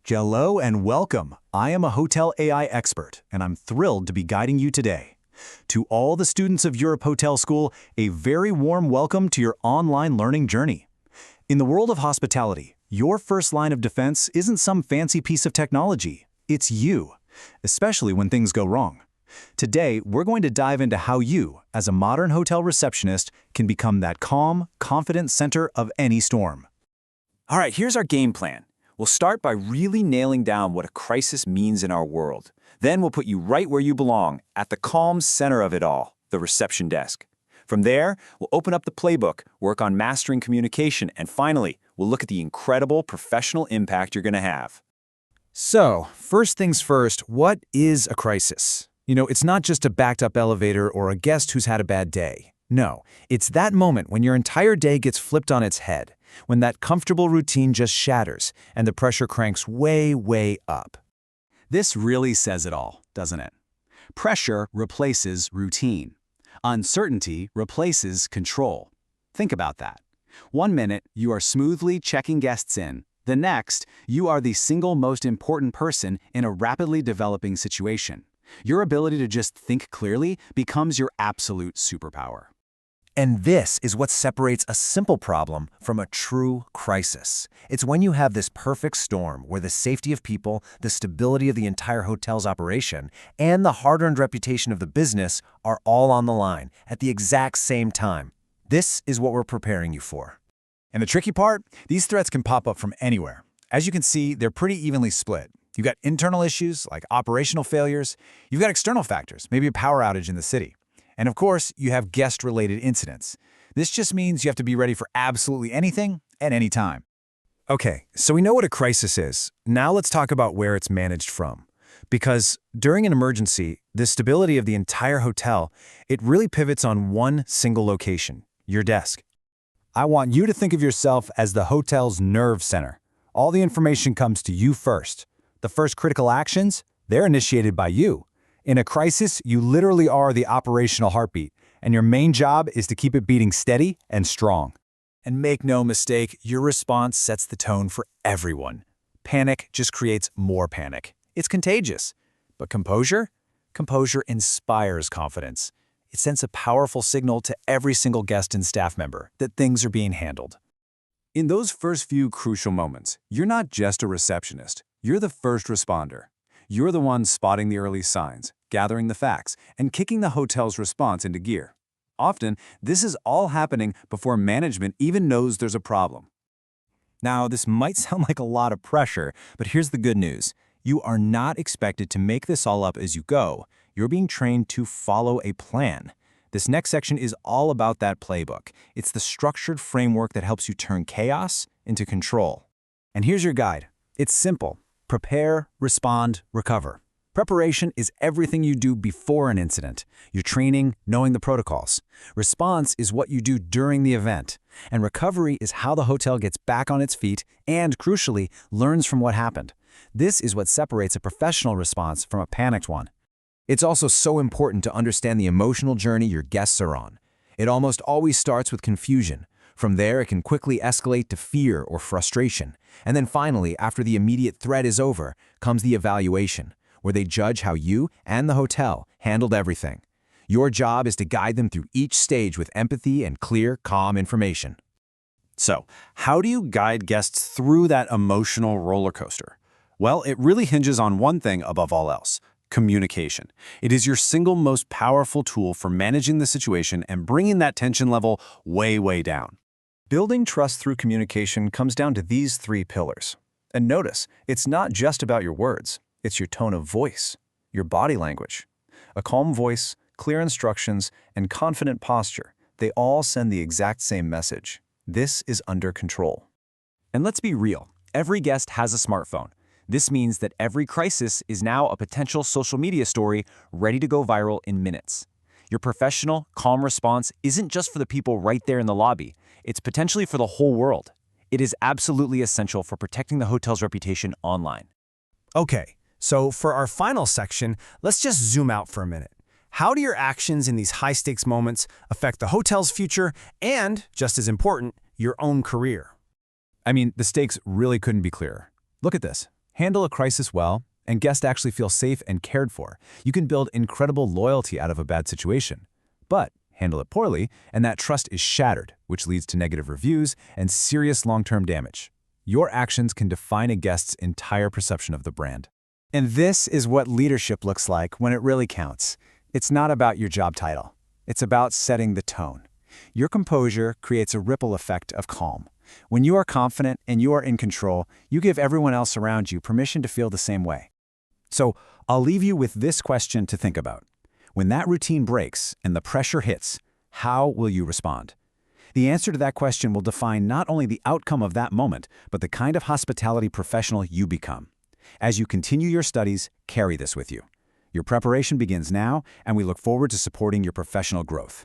Hello and welcome. I am a Hotel AI expert, and I'm thrilled to be guiding you today. To all the students of Europe Hotel School, a very warm welcome to your online learning journey. In the world of hospitality, your first line of defense isn't some fancy piece of technology. It's you, especially when things go wrong. Today, we're going to dive into how you, as a modern hotel receptionist, can become that calm, confident center of any storm. All right, here's our game plan. We'll start by really nailing down what a crisis means in our world. Then we'll put you right where you belong, at the calm center of it all, the reception desk. From there, we'll open up the playbook, work on mastering communication, and finally, we'll look at the incredible professional impact you're going to have. So, first things first, what is a crisis? It's not just a backed-up elevator or a guest who's had a bad day. No, it's that moment when your entire day gets flipped on its head, when that comfortable routine just shatters and the pressure cranks way, way up. This really says it all, doesn't it? Pressure replaces routine. Uncertainty replaces control. Think about that. 1 minute, you are smoothly checking guests in. The next, you are the single most important person in a rapidly developing situation. Your ability to just think clearly becomes your absolute superpower. And this is what separates a simple problem from a true crisis. It's when you have this perfect storm where the safety of people, the stability of the entire hotel's operation, and the hard-earned reputation of the business are all on the line at the exact same time. This is what we're preparing you for. And the tricky part? These threats can pop up from anywhere. As you can see, they're pretty evenly split. You've got internal issues like operational failures. You've got external factors, maybe a power outage in the city. And of course, you have guest-related incidents. This just means you have to be ready for absolutely anything at any time. Okay, so we know what a crisis is. Now let's talk about where it's managed from. Because during an emergency, the stability of the entire hotel, it really pivots on one single location, your desk. I want you to think of yourself as the hotel's nerve center. All the information comes to you first. The first critical actions, they're initiated by you. In a crisis, you literally are the operational heartbeat, and your main job is to keep it beating steady and strong. And make no mistake, your response sets the tone for everyone. Panic just creates more panic. It's contagious. But composure? Composure inspires confidence. It sends a powerful signal to every single guest and staff member that things are being handled. In those first few crucial moments, you're not just a receptionist. You're the first responder. You're the one spotting the early signs, gathering the facts, and kicking the hotel's response into gear. Often, this is all happening before management even knows there's a problem. Now, this might sound like a lot of pressure, but here's the good news. You are not expected to make this all up as you go. You're being trained to follow a plan. This next section is all about that playbook. It's the structured framework that helps you turn chaos into control. And here's your guide. It's simple. Prepare, respond, recover. Preparation is everything you do before an incident. Your training, knowing the protocols. Response is what you do during the event. And recovery is how the hotel gets back on its feet and, crucially, learns from what happened. This is what separates a professional response from a panicked one. It's also so important to understand the emotional journey your guests are on. It almost always starts with confusion. From there, it can quickly escalate to fear or frustration. And then finally, after the immediate threat is over, comes the evaluation, where they judge how you and the hotel handled everything. Your job is to guide them through each stage with empathy and clear, calm information. So, how do you guide guests through that emotional roller coaster? Well, it really hinges on one thing above all else: communication. It is your single most powerful tool for managing the situation and bringing that tension level way, way down. Building trust through communication comes down to these 3 pillars. And notice, it's not just about your words. It's your tone of voice, your body language. A calm voice, clear instructions, and confident posture, they all send the exact same message. This is under control. And let's be real. Every guest has a smartphone. This means that every crisis is now a potential social media story ready to go viral in minutes. Your professional, calm response isn't just for the people right there in the lobby. It's potentially for the whole world. It is absolutely essential for protecting the hotel's reputation online. Okay, so for our final section, let's just zoom out for a minute. How do your actions in these high-stakes moments affect the hotel's future and, just as important, your own career? I mean, the stakes really couldn't be clearer. Look at this. Handle a crisis well, and guests actually feel safe and cared for. You can build incredible loyalty out of a bad situation. But handle it poorly, and that trust is shattered, which leads to negative reviews and serious long-term damage. Your actions can define a guest's entire perception of the brand. And this is what leadership looks like when it really counts. It's not about your job title. It's about setting the tone. Your composure creates a ripple effect of calm. When you are confident and you are in control, you give everyone else around you permission to feel the same way. So, I'll leave you with this question to think about. When that routine breaks and the pressure hits, how will you respond? The answer to that question will define not only the outcome of that moment, but the kind of hospitality professional you become. As you continue your studies, carry this with you. Your preparation begins now, and we look forward to supporting your professional growth.